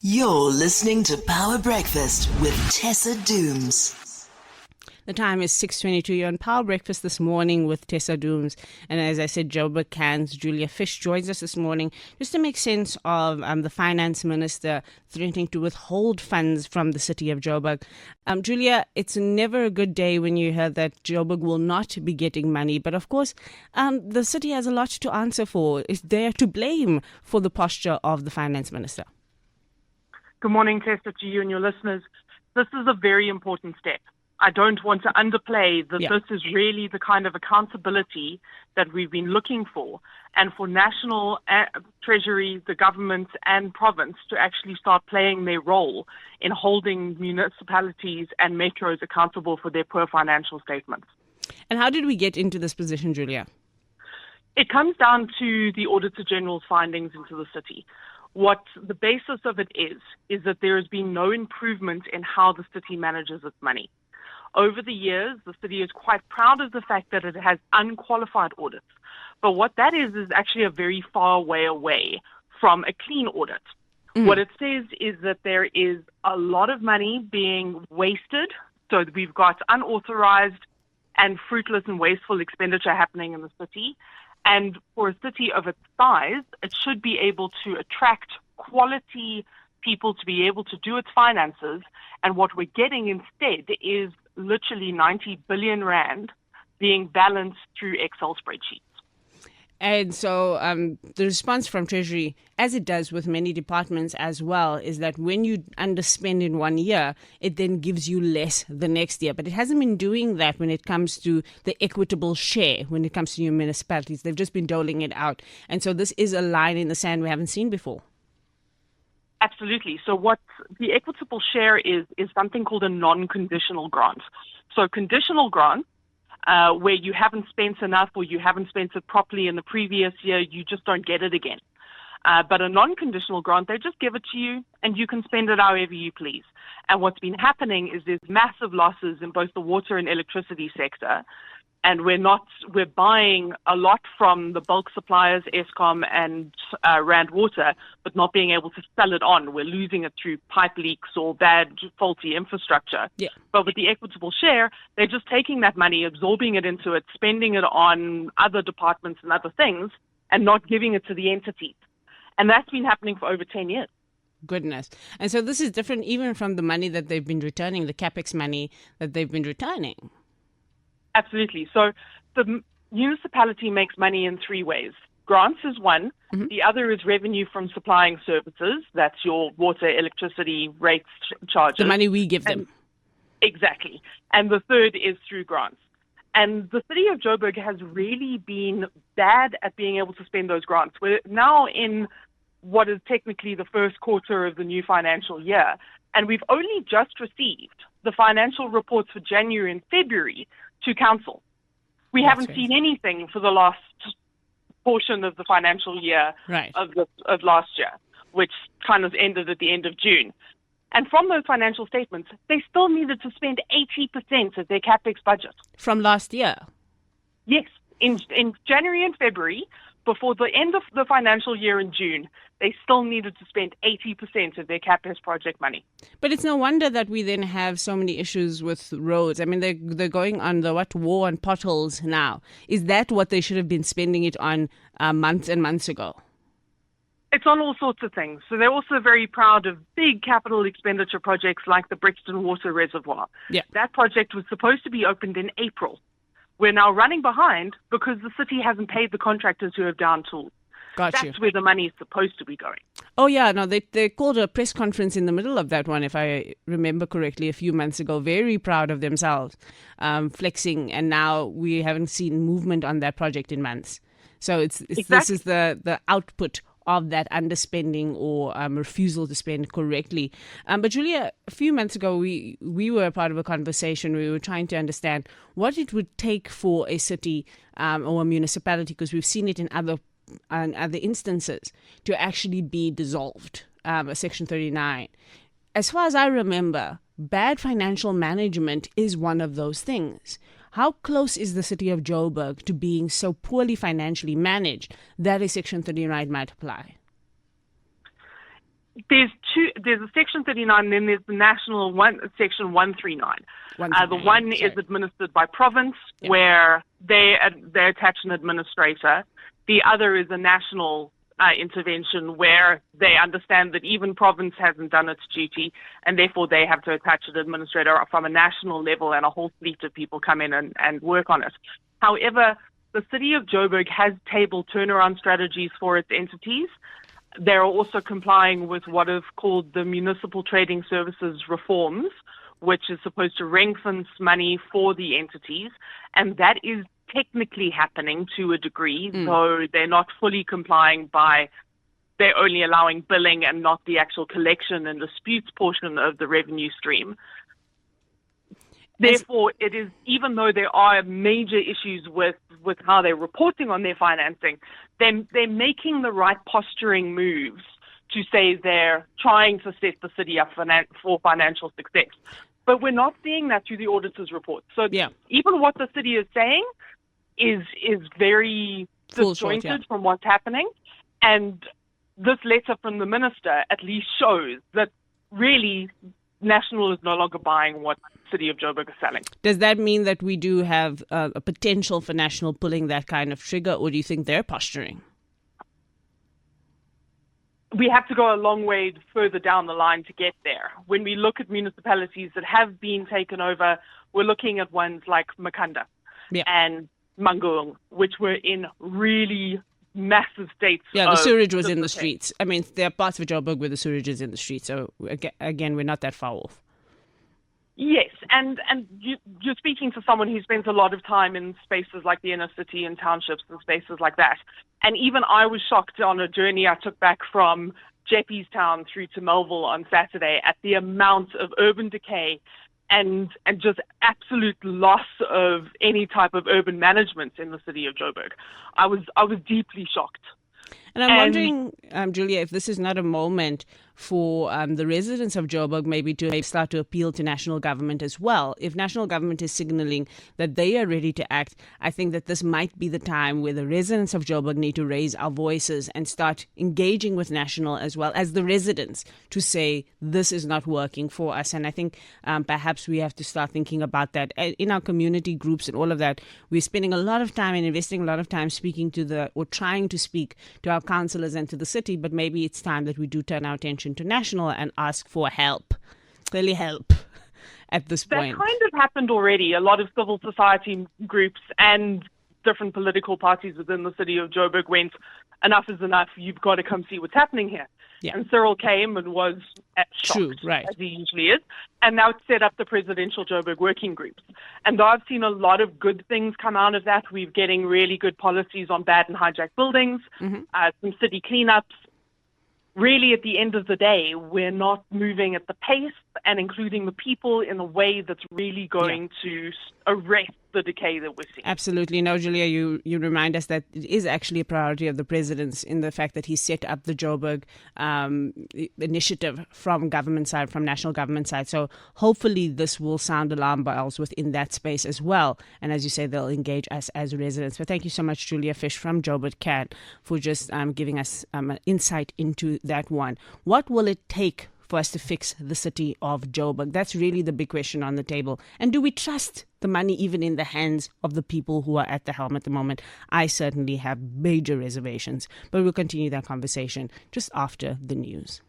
You're listening to Power Breakfast with Tessa Dooms. The time is 6:22. You're on Power Breakfast this morning with Tessa Dooms. And as I said, JoburgCAN's Julia Fish joins us this morning just to make sense of the finance minister threatening to withhold funds from the city of Joburg. Julia, it's never a good day when you hear that Joburg will not be getting money. But of course, the city has a lot to answer for. Is there to blame for the posture of the finance minister? Good morning, Tessa, to you and your listeners. This is a very important step. I don't want to underplay that This is really the kind of accountability that we've been looking for, and for national Treasury, the government and province to actually start playing their role in holding municipalities and metros accountable for their poor financial statements. And how did we get into this position, Julia? It comes down to the Auditor General's findings into the city. What the basis of it is that there has been no improvement in how the city manages its money. Over the years, the city is quite proud of the fact that it has unqualified audits. But what that is actually a very far way away from a clean audit. What it says is that there is a lot of money being wasted. So we've got unauthorized and fruitless and wasteful expenditure happening in the city. And for a city of its size, it should be able to attract quality people to be able to do its finances. And what we're getting instead is literally 90 billion rand being balanced through Excel spreadsheets. And so the response from Treasury, as it does with many departments as well, is that when you underspend in 1 year, it then gives you less the next year. But it hasn't been doing that when it comes to the equitable share, when it comes to your municipalities. They've just been doling it out. And so this is a line in the sand we haven't seen before. Absolutely. So what the equitable share is something called a non-conditional grant. So conditional grant, where you haven't spent enough or you haven't spent it properly in the previous year, you just don't get it again. But a non-conditional grant, they just give it to you and you can spend it however you please. And what's been happening is there's massive losses in both the water and electricity sector. And we're buying a lot from the bulk suppliers, Eskom and Rand Water, but not being able to sell it on. We're losing it through pipe leaks or bad, faulty infrastructure. Yeah. But with the equitable share, they're just taking that money, absorbing it into it, spending it on other departments and other things, and not giving it to the entities. And that's been happening for over 10 years. Goodness. And so this is different even from the money that they've been returning, the capex money that they've been returning. Absolutely. So the municipality makes money in three ways. Grants is one. Mm-hmm. The other is revenue from supplying services. That's your water, electricity, rates, charges. The money we give them. Exactly. And the third is through grants. And the city of Joburg has really been bad at being able to spend those grants. We're now in what is technically the first quarter of the new financial year. And we've only just received the financial reports for January and February to council. We haven't seen anything for the last portion of the financial year of last year, which kind of ended at the end of June. And from those financial statements, they still needed to spend 80% of their capex budget. From last year? Yes. In January and February, before the end of the financial year in June, they still needed to spend 80% of their capex project money. But it's no wonder that we then have so many issues with roads. I mean, they're going on the war on potholes now. Is that what they should have been spending it on months and months ago? It's on all sorts of things. So they're also very proud of big capital expenditure projects like the Brixton Water Reservoir. Yeah. That project was supposed to be opened in April. We're now running behind because the city hasn't paid the contractors who have down tools. That's where the money is supposed to be going. Oh, yeah. No, they called a press conference in the middle of that one, if I remember correctly, a few months ago. Very proud of themselves, flexing. And now we haven't seen movement on that project in months. So exactly. This is the output of that underspending or refusal to spend correctly. But Julia, a few months ago, we were part of a conversation. We were trying to understand what it would take for a city or a municipality, because we've seen it in other instances, to actually be dissolved, Section 39. As far as I remember, bad financial management is one of those things. How close is the city of Joburg to being so poorly financially managed that a Section 39 might apply? There's a Section 39, and then there's the national one, Section 139. The one is administered by province, where they attach an administrator. The other is a national intervention, where they understand that even province hasn't done its duty, and therefore they have to attach an administrator from a national level, and a whole fleet of people come in and work on it. However, the city of Joburg has tabled turnaround strategies for its entities. They're also complying with what is called the Municipal Trading Services Reforms, which is supposed to ring-fence money for the entities, and that is technically happening to a degree, though they're not fully complying they're only allowing billing and not the actual collection and disputes portion of the revenue stream. Therefore, it is, even though there are major issues with how they're reporting on their financing, they're making the right posturing moves to say they're trying to set the city up for financial success. But we're not seeing that through the auditor's report. So even what the city is saying is very disjointed from what's happening. And this letter from the minister at least shows that really National is no longer buying what City of Joburg is selling. Does that mean that we do have a potential for National pulling that kind of trigger, or do you think they're posturing? We have to go a long way further down the line to get there. When we look at municipalities that have been taken over, we're looking at ones like Makanda and Mangaung, which were in really massive states. Yeah, the sewage was in the streets. I mean, there are parts of Joburg where the sewage is in the streets. So again, we're not that far off. Yes, and you're speaking to someone who spends a lot of time in spaces like the inner city and townships and spaces like that. And even I was shocked on a journey I took back from Jeppiestown through to Melville on Saturday at the amount of urban decay and just absolute loss of any type of urban management in the city of Joburg. I was deeply shocked. And I'm wondering, Julia, if this is not a moment for the residents of Joburg maybe to start to appeal to national government as well. If national government is signaling that they are ready to act, I think that this might be the time where the residents of Joburg need to raise our voices and start engaging with national as well as the residents to say this is not working for us. And I think perhaps we have to start thinking about that in our community groups and all of that. We're spending a lot of time and investing a lot of time speaking to or trying to speak to our councillors and to the city, but maybe it's time that we do turn our attention to national and ask for help, clearly help at this point. That kind of happened already. A lot of civil society groups and different political parties within the city of Joburg went, enough is enough, you've got to come see what's happening here. Yeah. And Cyril came and was shocked, as he usually is, and now set up the presidential Joburg working groups. And I've seen a lot of good things come out of that. We're getting really good policies on bad and hijacked buildings, some city cleanups. Really, at the end of the day, we're not moving at the pace and including the people in a way that's really going to arrest the decay that we're seeing. Absolutely. Now, Julia, you remind us that it is actually a priority of the president's in the fact that he set up the Joburg initiative from government side, from national government side. So hopefully this will sound alarm bells within that space as well. And as you say, they'll engage us as residents. But thank you so much, Julia Fish from JoburgCAN, for just giving us an insight into that one. What will it take for us to fix the city of Joburg? That's really the big question on the table. And do we trust the money even in the hands of the people who are at the helm at the moment? I certainly have major reservations, but we'll continue that conversation just after the news.